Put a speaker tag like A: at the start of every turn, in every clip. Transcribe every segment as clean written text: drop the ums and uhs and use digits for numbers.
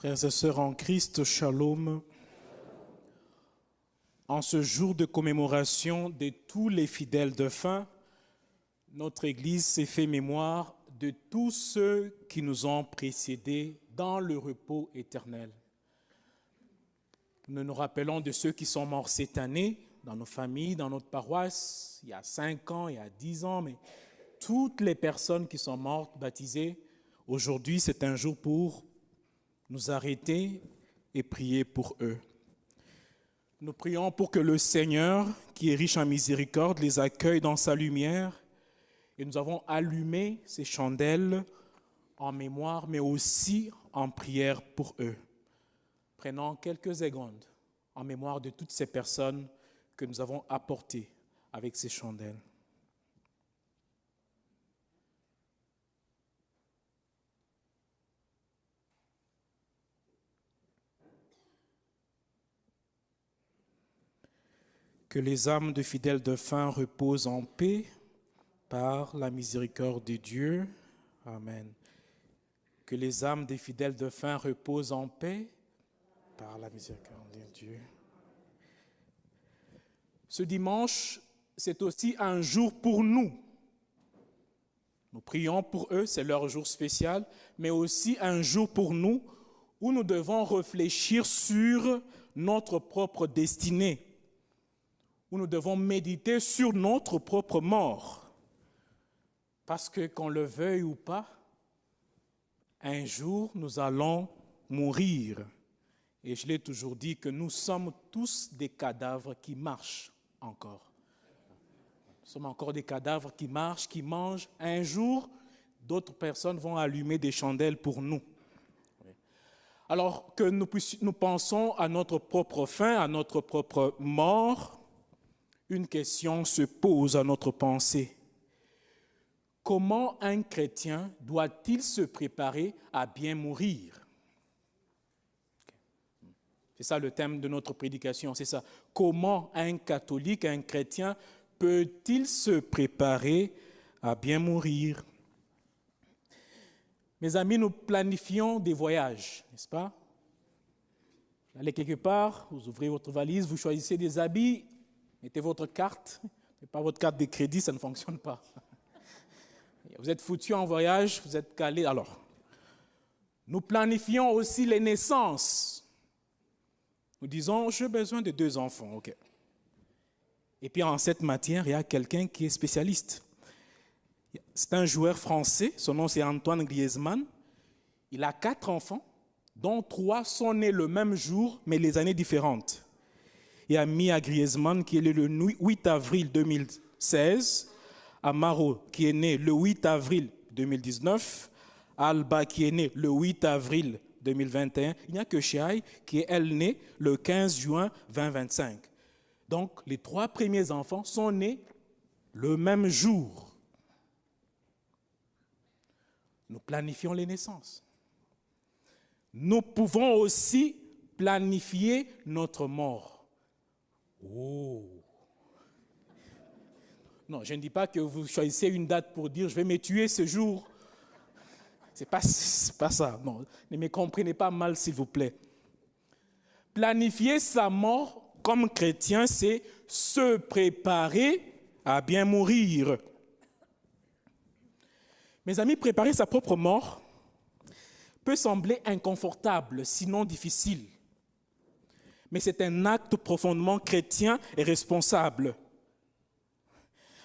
A: Frères et sœurs en Christ, shalom. En ce jour de commémoration de tous les fidèles défunts, notre Église s'est fait mémoire de tous ceux qui nous ont précédés dans le repos éternel. Nous nous rappelons de ceux qui sont morts cette année, dans nos familles, dans notre paroisse, il y a 5 ans, il y a 10 ans, mais toutes les personnes qui sont mortes, baptisées, aujourd'hui c'est un jour pour nous arrêter et prier pour eux. Nous prions pour que le Seigneur, qui est riche en miséricorde, les accueille dans sa lumière. Et nous avons allumé ces chandelles en mémoire, mais aussi en prière pour eux. Prenons quelques secondes en mémoire de toutes ces personnes que nous avons apportées avec ces chandelles. Que les âmes de fidèles défunts reposent en paix par la miséricorde de Dieu. Amen. Que les âmes des fidèles défunts reposent en paix par la miséricorde de Dieu. Ce dimanche, c'est aussi un jour pour nous. Nous prions pour eux, c'est leur jour spécial, mais aussi un jour pour nous où nous devons réfléchir sur notre propre destinée, où nous devons méditer sur notre propre mort. Parce que qu'on le veuille ou pas, un jour nous allons mourir. Et je l'ai toujours dit que nous sommes tous des cadavres qui marchent encore. Nous sommes encore des cadavres qui marchent, qui mangent. Un jour, d'autres personnes vont allumer des chandelles pour nous. Alors que nous pensons à notre propre fin, à notre propre mort, une question se pose à notre pensée. Comment un chrétien doit-il se préparer à bien mourir? C'est ça le thème de notre prédication, c'est ça. Comment un catholique, un chrétien, peut-il se préparer à bien mourir? Mes amis, nous planifions des voyages, n'est-ce pas? Vous allez quelque part, vous ouvrez votre valise, vous choisissez des habits, mettez votre carte, mais pas votre carte de crédit, ça ne fonctionne pas. Vous êtes foutu en voyage, vous êtes calé. Alors, nous planifions aussi les naissances. Nous disons, j'ai besoin de 2 enfants, ok. Et puis en cette matière, il y a quelqu'un qui est spécialiste. C'est un joueur français, son nom c'est Antoine Griezmann. Il a 4 enfants, dont 3 sont nés le même jour, mais les années différentes. Il y a Mia Griezmann qui est né le 8 avril 2016, Amaro qui est né le 8 avril 2019, Alba qui est né le 8 avril 2021. Il n'y a que Shai qui est elle née le 15 juin 2025. Donc les 3 premiers enfants sont nés le même jour. Nous planifions les naissances. Nous pouvons aussi planifier notre mort. Oh! Non, je ne dis pas que vous choisissez une date pour dire « je vais me tuer ce jour ». C'est pas ça. Non, ne me comprenez pas mal, s'il vous plaît. Planifier sa mort comme chrétien, c'est se préparer à bien mourir. Mes amis, préparer sa propre mort peut sembler inconfortable, sinon difficile. Mais c'est un acte profondément chrétien et responsable.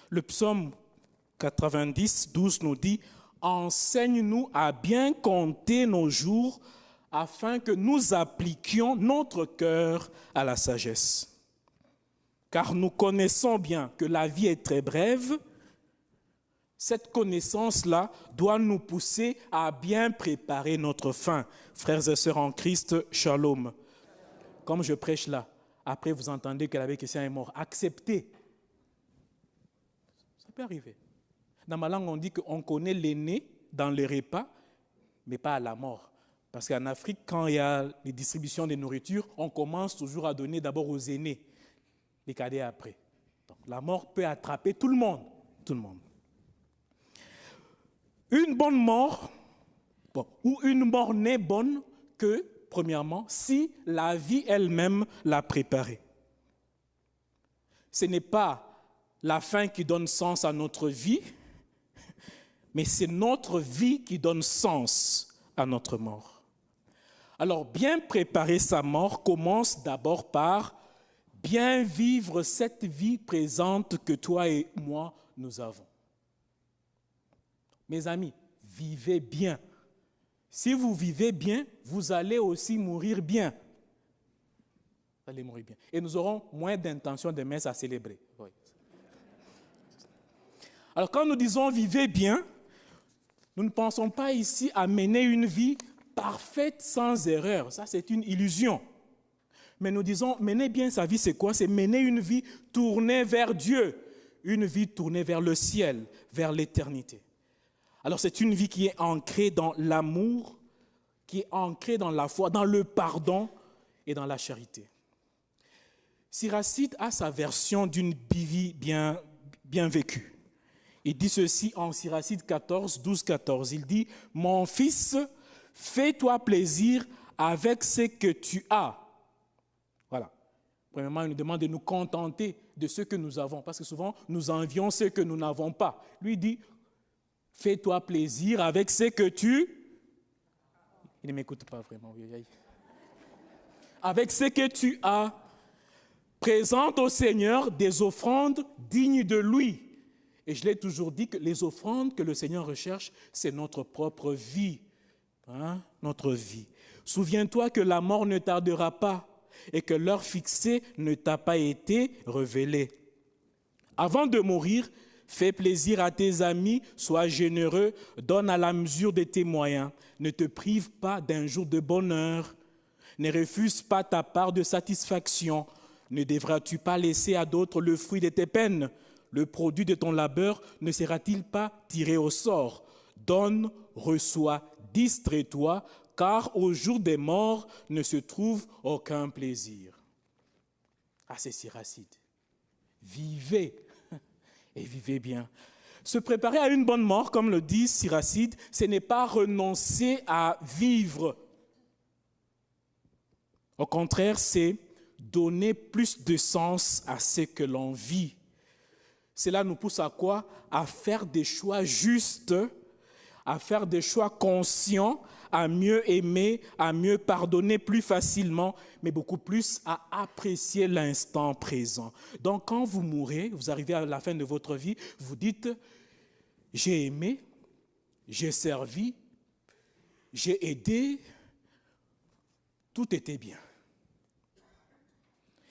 A: Le psaume 90, 12 nous dit « Enseigne-nous à bien compter nos jours afin que nous appliquions notre cœur à la sagesse. Car nous connaissons bien que la vie est très brève. Cette connaissance-là doit nous pousser à bien préparer notre fin. » Frères et sœurs en Christ, shalom. Comme je prêche là, après vous entendez que l'abbé Christian est mort. Acceptez. Ça peut arriver. Dans ma langue, on dit qu'on connaît l'aîné dans les repas, mais pas à la mort. Parce qu'en Afrique, quand il y a les distributions de nourriture, on commence toujours à donner d'abord aux aînés, les cadets après. Donc la mort peut attraper tout le monde. Tout le monde. Une bonne mort, ou une mort n'est bonne que premièrement, si la vie elle-même l'a préparée. Ce n'est pas la fin qui donne sens à notre vie, mais c'est notre vie qui donne sens à notre mort. Alors, bien préparer sa mort commence d'abord par bien vivre cette vie présente que toi et moi, nous avons. Mes amis, vivez bien. Si vous vivez bien, vous allez aussi mourir bien. Vous allez mourir bien. Et nous aurons moins d'intentions de messe à célébrer. Oui. Alors, quand nous disons vivez bien, nous ne pensons pas ici à mener une vie parfaite sans erreur. Ça, c'est une illusion. Mais nous disons, mener bien sa vie, c'est quoi? C'est mener une vie tournée vers Dieu, une vie tournée vers le ciel, vers l'éternité. Alors, c'est une vie qui est ancrée dans l'amour, qui est ancrée dans la foi, dans le pardon et dans la charité. Siracide a sa version d'une vie bien vécue. Il dit ceci en Siracide 14, 12-14. Il dit, « Mon fils, fais-toi plaisir avec ce que tu as. » Voilà. Premièrement, il nous demande de nous contenter de ce que nous avons, parce que souvent, nous envions ce que nous n'avons pas. Lui dit, « Fais-toi plaisir avec ce que tu... » Il ne m'écoute pas vraiment. Avec ce que tu as, présente au Seigneur des offrandes dignes de lui. Et je l'ai toujours dit que les offrandes que le Seigneur recherche, c'est notre propre vie. Notre vie. Souviens-toi que la mort ne tardera pas et que l'heure fixée ne t'a pas été révélée. Avant de mourir, fais plaisir à tes amis, sois généreux, donne à la mesure de tes moyens. Ne te prive pas d'un jour de bonheur. Ne refuse pas ta part de satisfaction. Ne devras-tu pas laisser à d'autres le fruit de tes peines? Le produit de ton labeur ne sera-t-il pas tiré au sort? Donne, reçois, distrais-toi, car au jour des morts ne se trouve aucun plaisir. Ah, c'est Siracide. Vivez, et vivez bien. Se préparer à une bonne mort, comme le dit Siracide, ce n'est pas renoncer à vivre. Au contraire, c'est donner plus de sens à ce que l'on vit. Cela nous pousse à quoi? À faire des choix justes, à faire des choix conscients, à mieux aimer, à mieux pardonner plus facilement, mais beaucoup plus à apprécier l'instant présent. Donc quand vous mourrez, vous arrivez à la fin de votre vie, vous dites, j'ai aimé, j'ai servi, j'ai aidé, tout était bien.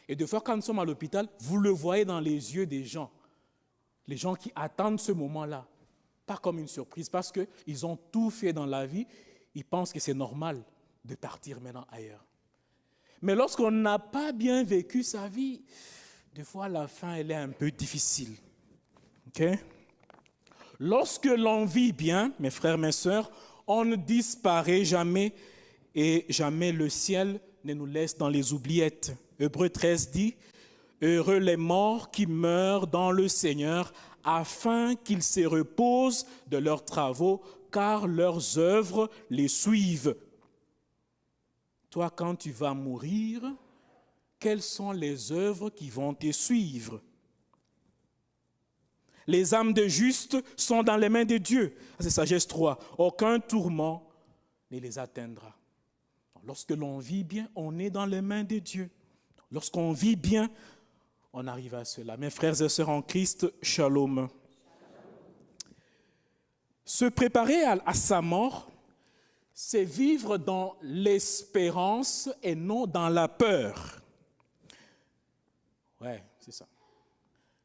A: Et des fois, quand nous sommes à l'hôpital, vous le voyez dans les yeux des gens qui attendent ce moment-là, pas comme une surprise, parce qu'ils ont tout fait dans la vie, ils pensent que c'est normal de partir maintenant ailleurs. Mais lorsqu'on n'a pas bien vécu sa vie, des fois la fin, elle est un peu difficile. Okay? Lorsque l'on vit bien, mes frères, mes sœurs, on ne disparaît jamais et jamais le ciel ne nous laisse dans les oubliettes. Hébreux 13 dit, « Heureux les morts qui meurent dans le Seigneur, afin qu'ils se reposent de leurs travaux, car leurs œuvres les suivent. » Toi, quand tu vas mourir, quelles sont les œuvres qui vont te suivre? Les âmes des justes sont dans les mains de Dieu. C'est Sagesse 3. Aucun tourment ne les atteindra. Lorsque l'on vit bien, on est dans les mains de Dieu. Lorsqu'on vit bien, on arrive à cela. Mes frères et sœurs en Christ, shalom. Se préparer à sa mort, c'est vivre dans l'espérance et non dans la peur. Ouais, c'est ça.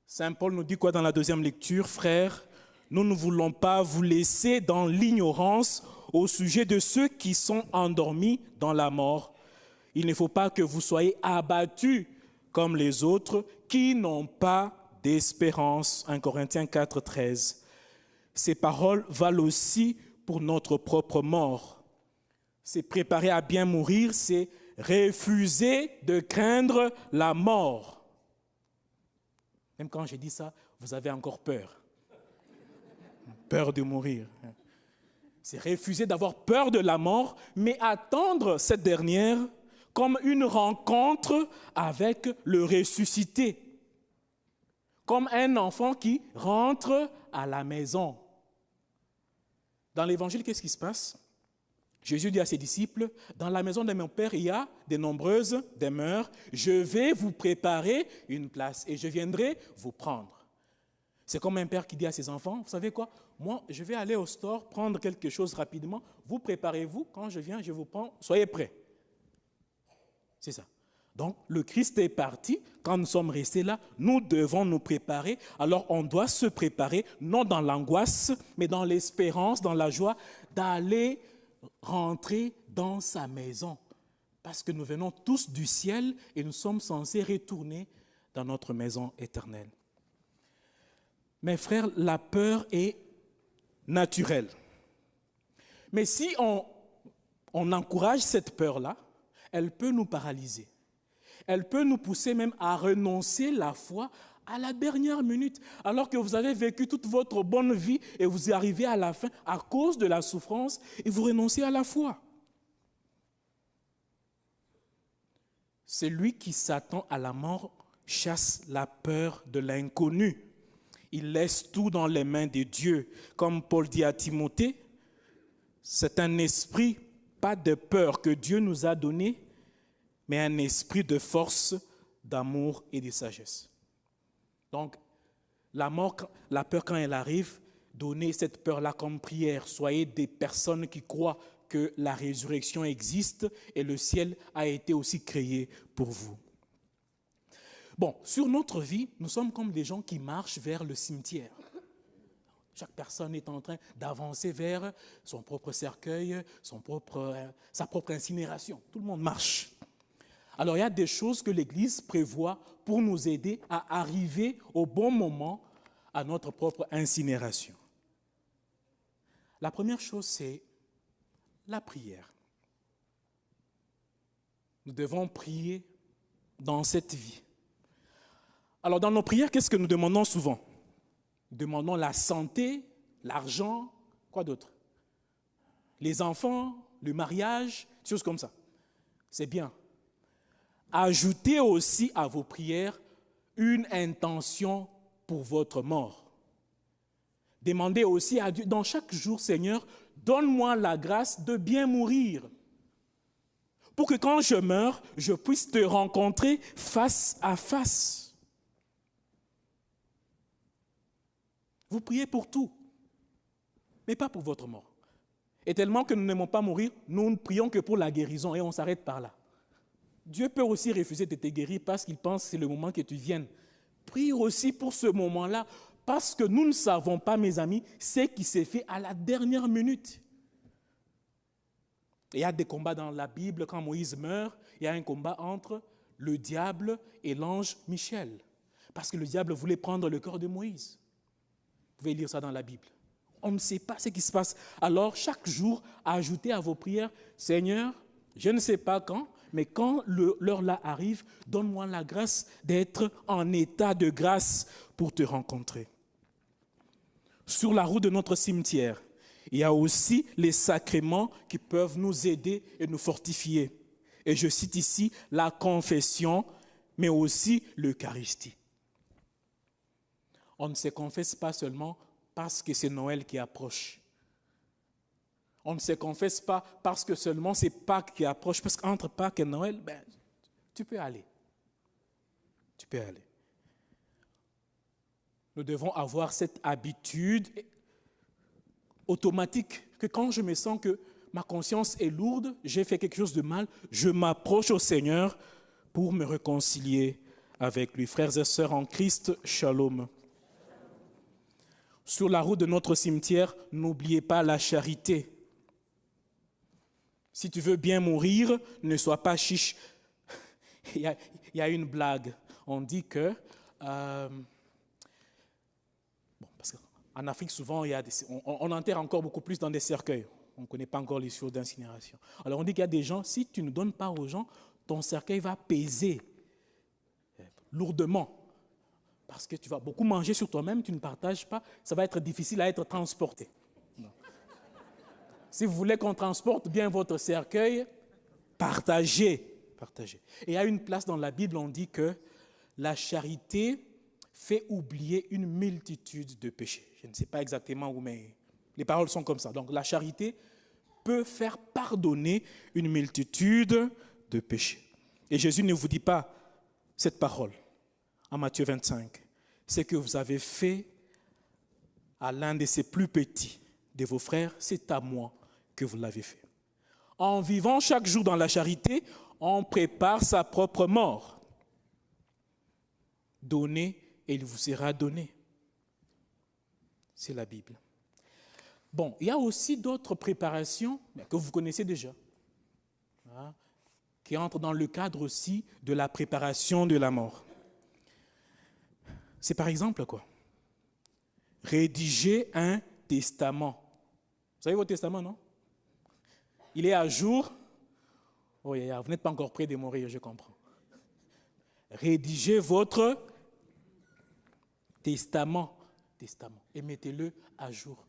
A: Saint Paul nous dit quoi dans la deuxième lecture? Frères, nous ne voulons pas vous laisser dans l'ignorance au sujet de ceux qui sont endormis dans la mort. Il ne faut pas que vous soyez abattus comme les autres qui n'ont pas d'espérance. 1 Corinthiens 4, 13. Ces paroles valent aussi pour notre propre mort. C'est préparer à bien mourir, c'est refuser de craindre la mort. Même quand je dis ça, vous avez encore peur. Peur de mourir. C'est refuser d'avoir peur de la mort, mais attendre cette dernière comme une rencontre avec le ressuscité. Comme un enfant qui rentre à la maison. Dans l'évangile, qu'est-ce qui se passe? Jésus dit à ses disciples, dans la maison de mon Père, il y a de nombreuses demeures. Je vais vous préparer une place et je viendrai vous prendre. C'est comme un père qui dit à ses enfants, vous savez quoi? Moi, je vais aller au store, prendre quelque chose rapidement. Vous préparez-vous, quand je viens, je vous prends, soyez prêts. C'est ça. Donc, le Christ est parti. Quand nous sommes restés là, nous devons nous préparer. Alors, on doit se préparer, non dans l'angoisse, mais dans l'espérance, dans la joie, d'aller rentrer dans sa maison. Parce que nous venons tous du ciel et nous sommes censés retourner dans notre maison éternelle. Mes frères, la peur est naturelle. Mais si on encourage cette peur-là, elle peut nous paralyser. Elle peut nous pousser même à renoncer la foi à la dernière minute, alors que vous avez vécu toute votre bonne vie et vous arrivez à la fin à cause de la souffrance et vous renoncez à la foi. Celui qui s'attend à la mort chasse la peur de l'inconnu. Il laisse tout dans les mains de Dieu. Comme Paul dit à Timothée, c'est un esprit, pas de peur, que Dieu nous a donné, mais un esprit de force, d'amour et de sagesse. Donc, la mort, la peur quand elle arrive, donnez cette peur-là comme prière. Soyez des personnes qui croient que la résurrection existe et le ciel a été aussi créé pour vous. Bon, sur notre vie, nous sommes comme des gens qui marchent vers le cimetière. Chaque personne est en train d'avancer vers son propre cercueil, sa propre incinération. Tout le monde marche. Alors, il y a des choses que l'Église prévoit pour nous aider à arriver au bon moment à notre propre incinération. La première chose, c'est la prière. Nous devons prier dans cette vie. Alors, dans nos prières, qu'est-ce que nous demandons souvent? Nous demandons la santé, l'argent, quoi d'autre? Les enfants, le mariage, des choses comme ça. C'est bien. Ajoutez aussi à vos prières une intention pour votre mort. Demandez aussi à Dieu, dans chaque jour, Seigneur, donne-moi la grâce de bien mourir, pour que quand je meurs, je puisse te rencontrer face à face. Vous priez pour tout, mais pas pour votre mort. Et tellement que nous n'aimons pas mourir, nous ne prions que pour la guérison et on s'arrête par là. Dieu peut aussi refuser de te guérir parce qu'il pense que c'est le moment que tu viennes. Prie aussi pour ce moment-là, parce que nous ne savons pas, mes amis, ce qui s'est fait à la dernière minute. Il y a des combats dans la Bible, quand Moïse meurt, il y a un combat entre le diable et l'ange Michel, parce que le diable voulait prendre le corps de Moïse. Vous pouvez lire ça dans la Bible. On ne sait pas ce qui se passe. Alors, chaque jour, ajoutez à vos prières, Seigneur, je ne sais pas quand, mais quand l'heure là arrive, donne-moi la grâce d'être en état de grâce pour te rencontrer. Sur la route de notre cimetière, il y a aussi les sacrements qui peuvent nous aider et nous fortifier. Et je cite ici la confession, mais aussi l'Eucharistie. On ne se confesse pas seulement parce que c'est Noël qui approche. On ne se confesse pas parce que seulement c'est Pâques qui approche, parce qu'entre Pâques et Noël, tu peux aller. Tu peux aller. Nous devons avoir cette habitude automatique que quand je me sens que ma conscience est lourde, j'ai fait quelque chose de mal, je m'approche au Seigneur pour me réconcilier avec lui. Frères et sœurs en Christ, shalom. Sur la route de notre cimetière, n'oubliez pas la charité. Si tu veux bien mourir, ne sois pas chiche. Il y a une blague. On dit que... parce qu'en Afrique, souvent, on enterre encore beaucoup plus dans des cercueils. On ne connaît pas encore les choses d'incinération. Alors on dit qu'il y a des gens, si tu ne donnes pas aux gens, ton cercueil va peser lourdement. Parce que tu vas beaucoup manger sur toi-même, tu ne partages pas, ça va être difficile à être transporté. Non. Si vous voulez qu'on transporte bien votre cercueil, partagez. Partagez. Et à une place dans la Bible, on dit que la charité fait oublier une multitude de péchés. Je ne sais pas exactement où, mais les paroles sont comme ça. Donc la charité peut faire pardonner une multitude de péchés. Et Jésus ne vous dit pas cette parole en Matthieu 25. Ce que vous avez fait à l'un de ses plus petits de vos frères, c'est à moi que vous l'avez fait. En vivant chaque jour dans la charité, on prépare sa propre mort. Donnez et il vous sera donné. C'est la Bible. Bon, il y a aussi d'autres préparations que vous connaissez déjà, qui entrent dans le cadre aussi de la préparation de la mort. C'est par exemple quoi? Rédiger un testament. Vous savez votre testament, non? Il est à jour. Oh, vous n'êtes pas encore près de mourir, je comprends. Rédigez votre testament. Et mettez-le à jour.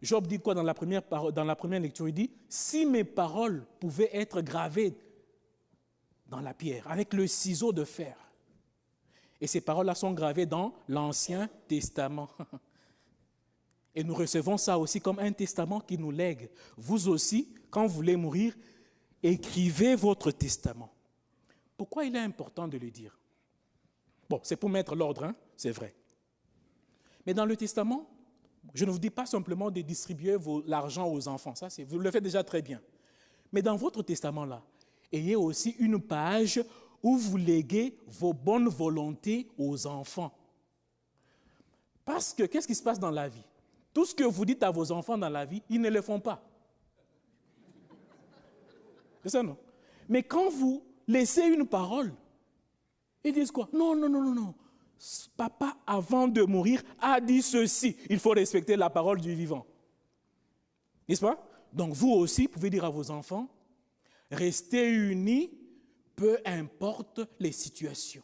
A: Job dit quoi dans la première lecture? Il dit, si mes paroles pouvaient être gravées dans la pierre, avec le ciseau de fer. Et ces paroles-là sont gravées dans l'Ancien Testament. Et nous recevons ça aussi comme un testament qui nous lègue. Vous aussi, quand vous voulez mourir, écrivez votre testament. Pourquoi il est important de le dire? Bon, c'est pour mettre l'ordre, hein, c'est vrai. Mais dans le testament, je ne vous dis pas simplement de distribuer l'argent aux enfants, ça, vous le faites déjà très bien. Mais dans votre testament-là, ayez aussi une page où vous léguez vos bonnes volontés aux enfants. Parce que, qu'est-ce qui se passe dans la vie? Tout ce que vous dites à vos enfants dans la vie, ils ne le font pas. C'est ça, non? Mais quand vous laissez une parole, ils disent quoi? Non. Papa, avant de mourir, a dit ceci. Il faut respecter la parole du vivant. N'est-ce pas? Donc vous aussi pouvez dire à vos enfants, restez unis, peu importe les situations.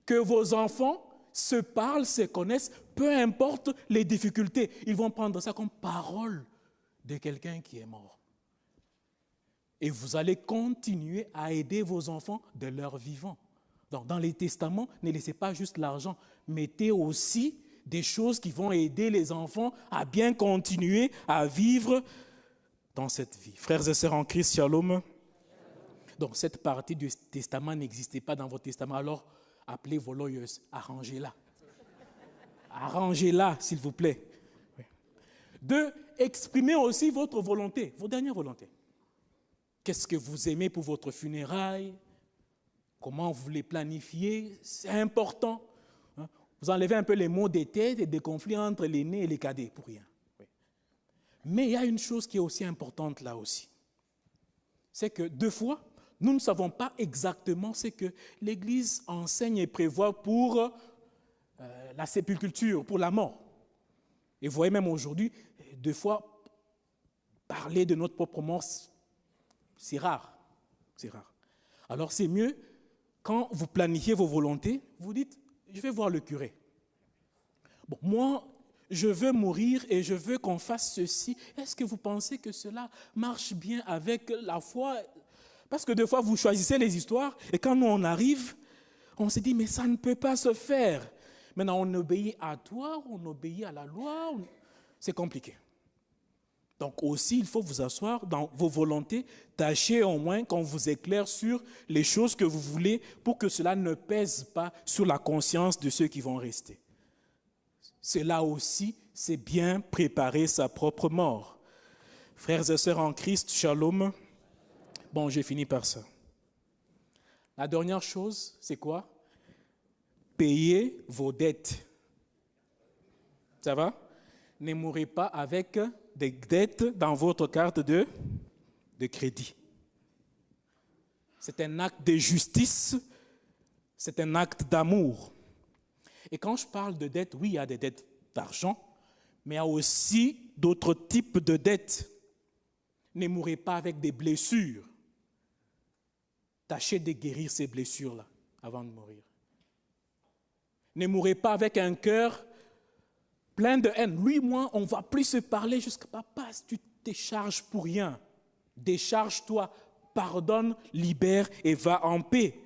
A: Que vos enfants se parlent, se connaissent, peu importe les difficultés. Ils vont prendre ça comme parole de quelqu'un qui est mort. Et vous allez continuer à aider vos enfants de leur vivant. Donc, dans les testaments, ne laissez pas juste l'argent, mettez aussi des choses qui vont aider les enfants à bien continuer à vivre dans cette vie. Frères et sœurs en Christ, shalom. Donc, cette partie du testament n'existait pas dans votre testament, alors appelez vos lawyers, arrangez-la. Arrangez-la, s'il vous plaît. Deux, exprimez aussi votre volonté, vos dernières volontés. Qu'est-ce que vous aimez pour votre funéraille? Comment vous les planifiez? C'est important. Vous enlevez un peu les maux des têtes et des conflits entre les nés et les cadets, pour rien. Mais il y a une chose qui est aussi importante là aussi. C'est que deux fois, nous ne savons pas exactement ce que l'Église enseigne et prévoit pour la sépulture, pour la mort. Et vous voyez même aujourd'hui, deux fois, parler de notre propre mort, c'est rare. C'est rare. Alors c'est mieux, quand vous planifiez vos volontés, vous dites, je vais voir le curé. Bon, moi, je veux mourir et je veux qu'on fasse ceci. Est-ce que vous pensez que cela marche bien avec la foi? Parce que des fois, vous choisissez les histoires et quand nous, on arrive, on se dit, mais ça ne peut pas se faire. Maintenant, on obéit à toi, on obéit à la loi. C'est compliqué. Donc aussi, il faut vous asseoir dans vos volontés. Tâchez au moins qu'on vous éclaire sur les choses que vous voulez pour que cela ne pèse pas sur la conscience de ceux qui vont rester. Cela aussi, c'est bien préparer sa propre mort. Frères et sœurs en Christ, shalom. Bon, j'ai fini par ça. La dernière chose, c'est quoi? Payez vos dettes. Ça va? Ne mourrez pas avec des dettes dans votre carte de crédit. C'est un acte de justice, c'est un acte d'amour. Et quand je parle de dettes, oui, il y a des dettes d'argent, mais il y a aussi d'autres types de dettes. Ne mourrez pas avec des blessures. Tâchez de guérir ces blessures-là avant de mourir. Ne mourrez pas avec un cœur plein de haine. Lui, moi, on ne va plus se parler jusqu'à papa, tu te charges pour rien. Décharge-toi, pardonne, libère et va en paix.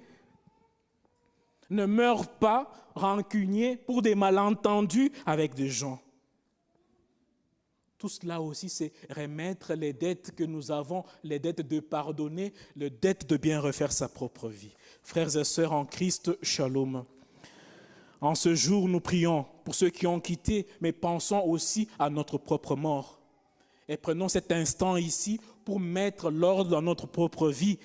A: Ne meurs pas rancunier pour des malentendus avec des gens. Tout cela aussi, c'est remettre les dettes que nous avons, les dettes de pardonner, les dettes de bien refaire sa propre vie. Frères et sœurs en Christ, shalom. En ce jour, nous prions pour ceux qui ont quitté, mais pensons aussi à notre propre mort. Et prenons cet instant ici pour mettre l'ordre dans notre propre vie,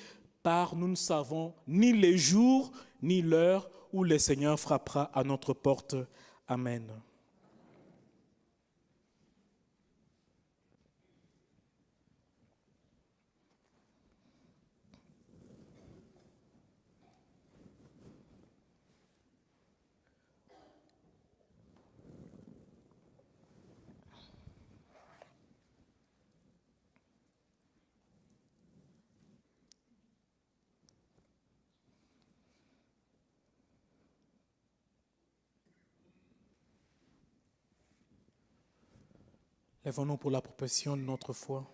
A: car nous ne savons ni les jours, ni l'heure où le Seigneur frappera à notre porte. Amen. Lèvons-nous pour la profession de notre foi.